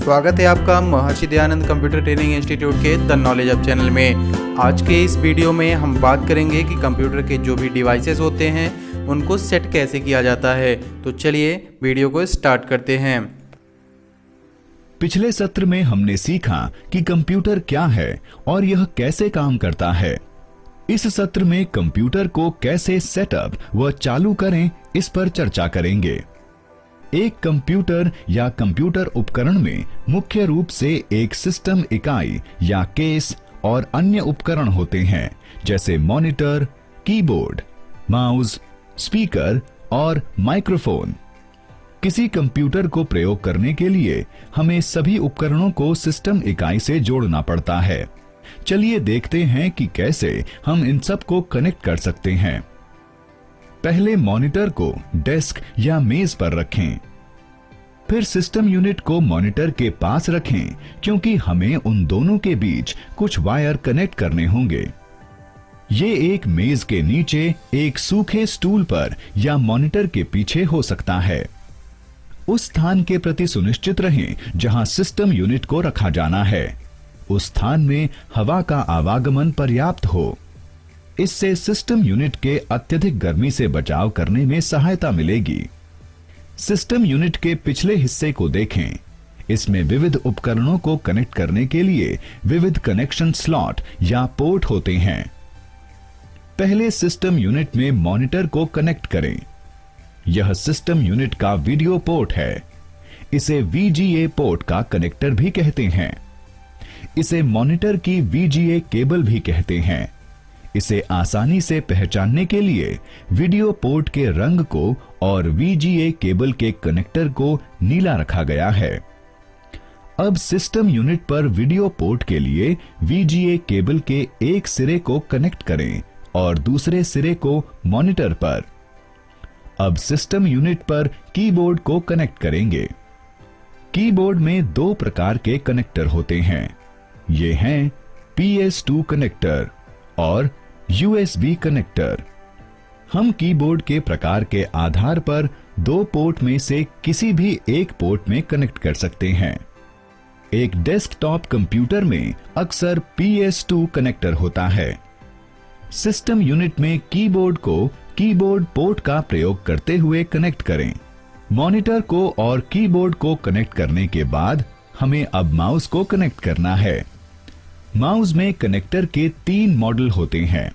स्वागत है आपका Maharshi Dayanand computer training institute के द नॉलेज अप चैनल में। आज के इस वीडियो में हम बात करेंगे कि कंप्यूटर के जो भी डिवाइसेस होते हैं उनको सेट कैसे किया जाता है। तो चलिए वीडियो को स्टार्ट करते हैं। पिछले सत्र में हमने सीखा कि कंप्यूटर क्या है और यह कैसे काम करता है। इस सत्र में कंप्यूटर को कैसे सेटअप व चालू करें, इस पर चर्चा करेंगे। एक कंप्यूटर या कंप्यूटर उपकरण में मुख्य रूप से एक सिस्टम इकाई या केस और अन्य उपकरण होते हैं, जैसे मॉनिटर, कीबोर्ड, माउस, स्पीकर और माइक्रोफोन। किसी कंप्यूटर को प्रयोग करने के लिए हमें सभी उपकरणों को सिस्टम इकाई से जोड़ना पड़ता है। चलिए देखते हैं कि कैसे हम इन सब को कनेक्ट कर सकते हैं। पहले मॉनिटर को डेस्क या मेज पर रखें, फिर सिस्टम यूनिट को मॉनिटर के पास रखें, क्योंकि हमें उन दोनों के बीच कुछ वायर कनेक्ट करने होंगे। ये एक मेज के नीचे एक सूखे स्टूल पर या मॉनिटर के पीछे हो सकता है। उस स्थान के प्रति सुनिश्चित रहें जहां सिस्टम यूनिट को रखा जाना है। उस स्थान में हवा का आवागमन पर्याप्त हो। इससे सिस्टम यूनिट के अत्यधिक गर्मी से बचाव करने में सहायता मिलेगी। सिस्टम यूनिट के पिछले हिस्से को देखें। इसमें विविध उपकरणों को कनेक्ट करने के लिए विविध कनेक्शन स्लॉट या पोर्ट होते हैं। पहले सिस्टम यूनिट में मॉनिटर को कनेक्ट करें। यह सिस्टम यूनिट का वीडियो पोर्ट है। इसे VGA पोर्ट का कनेक्टर भी कहते हैं। इसे मॉनिटर की VGA केबल भी कहते हैं। इसे आसानी से पहचानने के लिए वीडियो पोर्ट के रंग को और VGA केबल के कनेक्टर को नीला रखा गया है। अब सिस्टम यूनिट पर वीडियो पोर्ट के लिए VGA केबल के एक सिरे को कनेक्ट करें और दूसरे सिरे को मॉनिटर पर। अब सिस्टम यूनिट पर कीबोर्ड को कनेक्ट करेंगे। कीबोर्ड में दो प्रकार के कनेक्टर होते हैं। ये हैं PS2 कनेक्टर और USB कनेक्टर। हम कीबोर्ड के प्रकार के आधार पर दो पोर्ट में से किसी भी एक पोर्ट में कनेक्ट कर सकते हैं। एक डेस्कटॉप कंप्यूटर में अक्सर PS2 कनेक्टर होता है। सिस्टम यूनिट में कीबोर्ड को कीबोर्ड पोर्ट का प्रयोग करते हुए कनेक्ट करें। मॉनिटर को और कीबोर्ड को कनेक्ट करने के बाद हमें अब माउस को कनेक्ट करना है। माउस में कनेक्टर के 3 मॉडल होते हैं।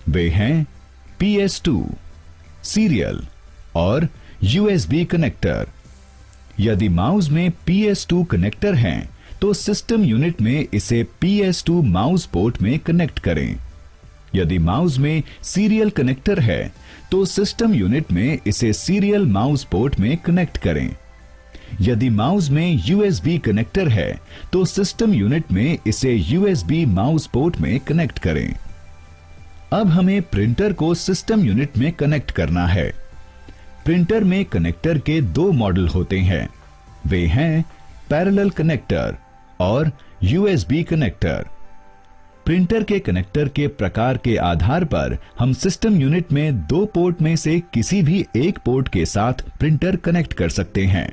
वे हैं PS2, सीरियल और USB कनेक्टर। यदि माउस में PS2 कनेक्टर हैं, तो सिस्टम यूनिट में इसे PS2 माउस पोर्ट में कनेक्ट करें। यदि माउस में सीरियल कनेक्टर है, तो सिस्टम यूनिट में इसे सीरियल माउस पोर्ट में कनेक्ट करें। यदि माउस में USB कनेक्टर है, तो सिस्टम यूनिट में इसे USB माउस पोर्ट में कनेक्ट करें। अब हमें प्रिंटर को सिस्टम यूनिट में कनेक्ट करना है। प्रिंटर में कनेक्टर के 2 मॉडल होते हैं। वे हैं पैरेलल कनेक्टर और USB कनेक्टर। प्रिंटर के कनेक्टर के प्रकार के आधार पर हम सिस्टम यूनिट में 2 पोर्ट में से किसी भी एक पोर्ट के साथ प्रिंटर कनेक्ट कर सकते हैं।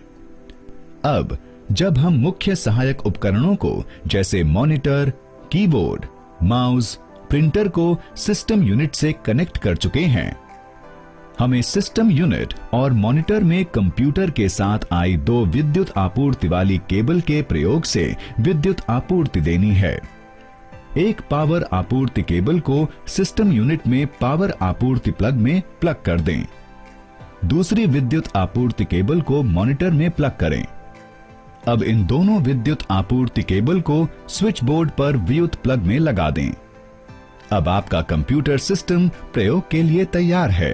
अब जब हम मुख्य सहायक उपकरणों को जैसे मॉनिटर, कीबोर्ड, माउस, प्रिंटर को सिस्टम यूनिट से कनेक्ट कर चुके हैं, हमें सिस्टम यूनिट और मॉनिटर में कंप्यूटर के साथ आई 2 विद्युत आपूर्ति वाली केबल के प्रयोग से विद्युत आपूर्ति देनी है। एक पावर आपूर्ति केबल को सिस्टम यूनिट में पावर आपूर्ति प्लग में प्लग कर दें। दूसरी विद्युत आपूर्ति केबल को मॉनिटर में प्लग करें। अब इन दोनों विद्युत आपूर्ति केबल को स्विच बोर्ड पर विद्युत प्लग में लगा दें। अब आपका कंप्यूटर सिस्टम प्रयोग के लिए तैयार है।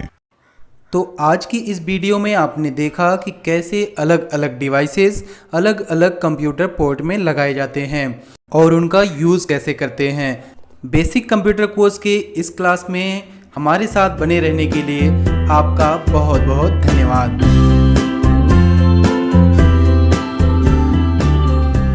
तो आज की इस वीडियो में आपने देखा कि कैसे अलग अलग डिवाइसेस अलग अलग कंप्यूटर पोर्ट में लगाए जाते हैं और उनका यूज़ कैसे करते हैं। बेसिक कंप्यूटर कोर्स के इस क्लास में हमारे साथ बने रहने के लिए आपका बहुत बहुत धन्यवाद।